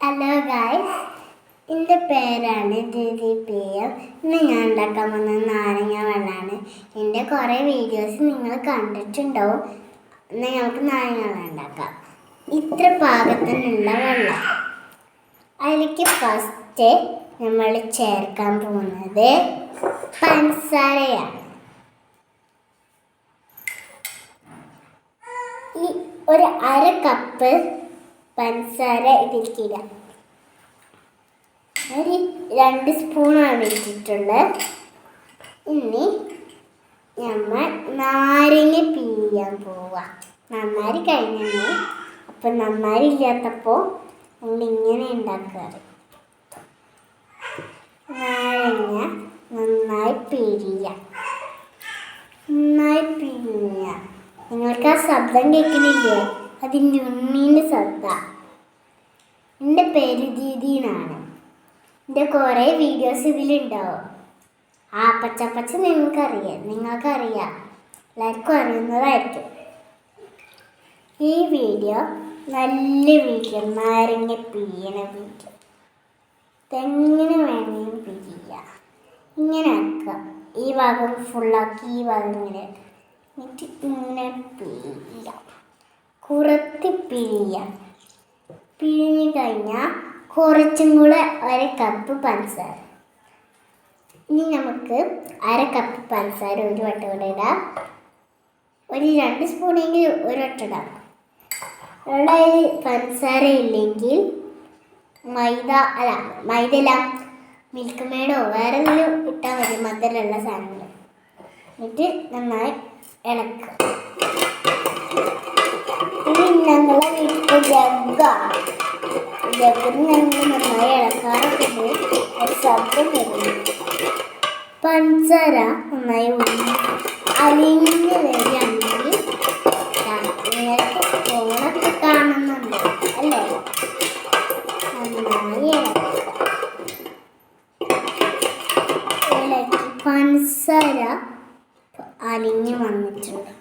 Hello guys, എൻ്റെ പേരാണ് ദിദിപിയം. ഇന്ന് ഞാൻ ഉണ്ടാക്കാൻ വന്ന നാരങ്ങ വെള്ളമാണ്. എൻ്റെ കുറേ വീഡിയോസ് നിങ്ങൾ കണ്ടിട്ടുണ്ടാവും. ഇന്ന് ഞങ്ങൾക്ക് നാരങ്ങ വെള്ളം ഉണ്ടാക്കാം. ഇത്ര പാകത്തിനുള്ള വെള്ളം. അതിലേക്ക് ഫസ്റ്റ് നമ്മൾ ചേർക്കാൻ പോകുന്നത് പഞ്ചസാരയാണ്. ഈ ഒരു അര കപ്പ് പഞ്ചസാര ഇതിലേക്ക് ഇടാം. ഒരു 2 സ്പൂണാണ് ഇട്ടിട്ടുള്ളത്. ഇനി നമ്മൾ നാരങ്ങ പിഴിയാൻ പോവാം. നന്നാരി കഴിഞ്ഞു. അപ്പം നന്നാരി ഇല്ലാത്തപ്പോൾ നമ്മളിങ്ങനെ ഉണ്ടാക്കാറ്. നാരങ്ങ നന്നായി പിഴിയാം. നിങ്ങൾക്ക് ആ ശബ്ദം കേൾക്കുന്നില്ലേ? അതിൻ്റെ ഉണ്ണീൻ്റെ ശബ്ദം. എൻ്റെ പേര് ദീദീനാണ്. എൻ്റെ കുറേ വീഡിയോസ് ഇതിലുണ്ടാവും. ആ പച്ച നിങ്ങൾക്കറിയാം, എല്ലാവർക്കും അറിയുന്നതായിരിക്കും. ഈ വീഡിയോ നല്ല വീഡിയോ, നാരങ്ങ പിഴിയണ വീഡിയോ. ഇതെങ്ങനെ വേണമെങ്കിലും പിഴിയാം. ഇങ്ങനെ ആക്കുക. ഈ ഭാഗം ഫുള്ളാക്കി ഈ ഭാഗം ഇങ്ങനെ എന്നിട്ട് ഇങ്ങനെ പിഴിയാം. കുറത്തി പിഴിയാം. പിഴിഞ്ഞ് കഴിഞ്ഞാൽ കുറച്ചും കൂടെ 1 കപ്പ് പഞ്ചസാര. ഇനി നമുക്ക് 1 കപ്പ് പഞ്ചസാര ഒരു വട്ടം കൂടെ ഇടാം. ഒരു 2 സ്പൂണെങ്കിൽ ഒരു വട്ടം ഇടാം. വെള്ളയിൽ പഞ്ചസാര ഇല്ലെങ്കിൽ മൈദല മിൽക്ക് മേഡോ വേറെ എന്തെങ്കിലും ഇട്ടാൽ മതി, മധുരമുള്ള സാധനങ്ങൾ. എന്നിട്ട് നന്നായി ഇളക്കുക. ഇനി ഞങ്ങളെ വീട്ടിൽ ജഗ്ഗിന് ഞങ്ങൾ നന്നായി ഇളക്കാറൊക്കെ ഒരു ശബ്ദം വരുന്നു. പഞ്ചസാര നന്നായി അലിഞ്ഞ് വരികയാണെങ്കിൽ നിങ്ങൾക്ക് ഫോണൊക്കെ കാണുന്നുണ്ട് അല്ലേ? നന്നായി ഇളക്കി പഞ്ചസാര അലിഞ്ഞ് വന്നിട്ടുണ്ട്.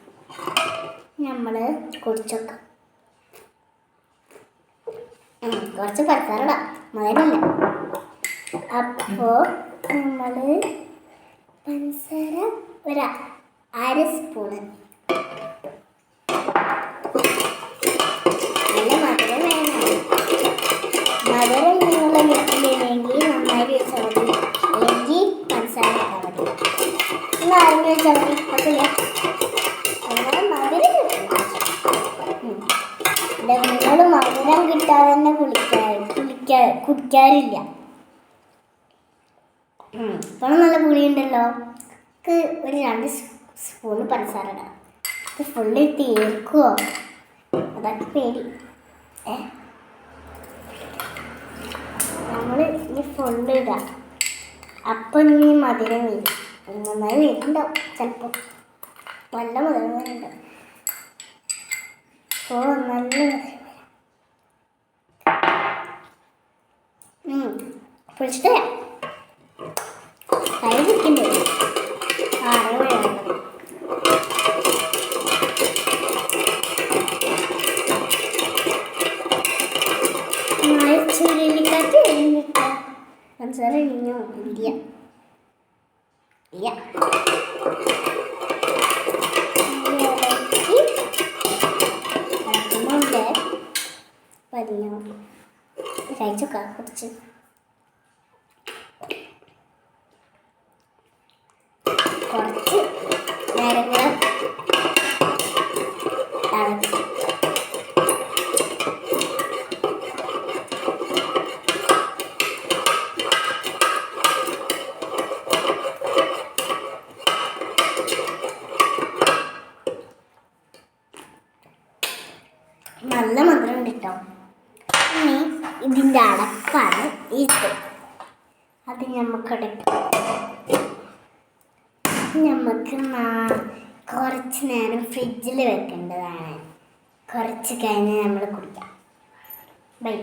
നമ്മൾ കുടിച്ചൊക്കെ കുറച്ച് പഞ്ചസാര ഇടാം, മധുരമില്ല. അപ്പോൾ നമ്മൾ പഞ്ചസാര ഒരു 1/2 സ്പൂണ്. നല്ല മധുരം വേണം. മധുരം നിങ്ങളുടെ വീട്ടിലില്ലെങ്കിൽ നന്നായി വെച്ചാൽ മതി, അല്ലെങ്കിൽ പഞ്ചസാര ഇട്ടാൽ മതി. നാരങ്ങ വെച്ചാൽ മതി, കുഴപ്പമില്ല. അങ്ങനെ മധുരം നിങ്ങൾ മധുരം കിട്ടാതെ തന്നെ കുടിക്കാറില്ല. ഇപ്പോഴും നല്ല പുളിയുണ്ടല്ലോ. ഒരു 2 സ്പൂണ് പഞ്ചസാര ഇടാം. ഇത് ഫുള്ള് തീർക്കുമോ? അതൊക്കെ പേടി. നമ്മൾ ഈ ഫുള്ള് ഇടാം. അപ്പം ഇനി മധുരം വരും. നന്നായി വരുന്നുണ്ടാവും ചിലപ്പോൾ. നല്ല മധുരം വരുന്നുണ്ടാവും. നല്ല മധുരം പൊളിച്ചിട്ട് കൈ നിൽക്കണ്ടേ? ചുരുളിക്കാറ്റ് കഴിഞ്ഞിട്ട പഞ്ചസാര കഴിഞ്ഞോ? ഇല്ല പതിനോ കഴിച്ചൊക്കെ കുറച്ച് നേരം കൂടെ നല്ല മധുരം ഉണ്ട് കേട്ടോ. ഇനി ഇതിൻ്റെ അടപ്പാണ് ഇത്. അത് നമുക്ക് കുറച്ച് നേരം ഫ്രിഡ്ജിൽ വെക്കേണ്ടതാണ്. കുറച്ച് കഴിഞ്ഞ് നമ്മൾ കുടിക്കാം. ബൈ.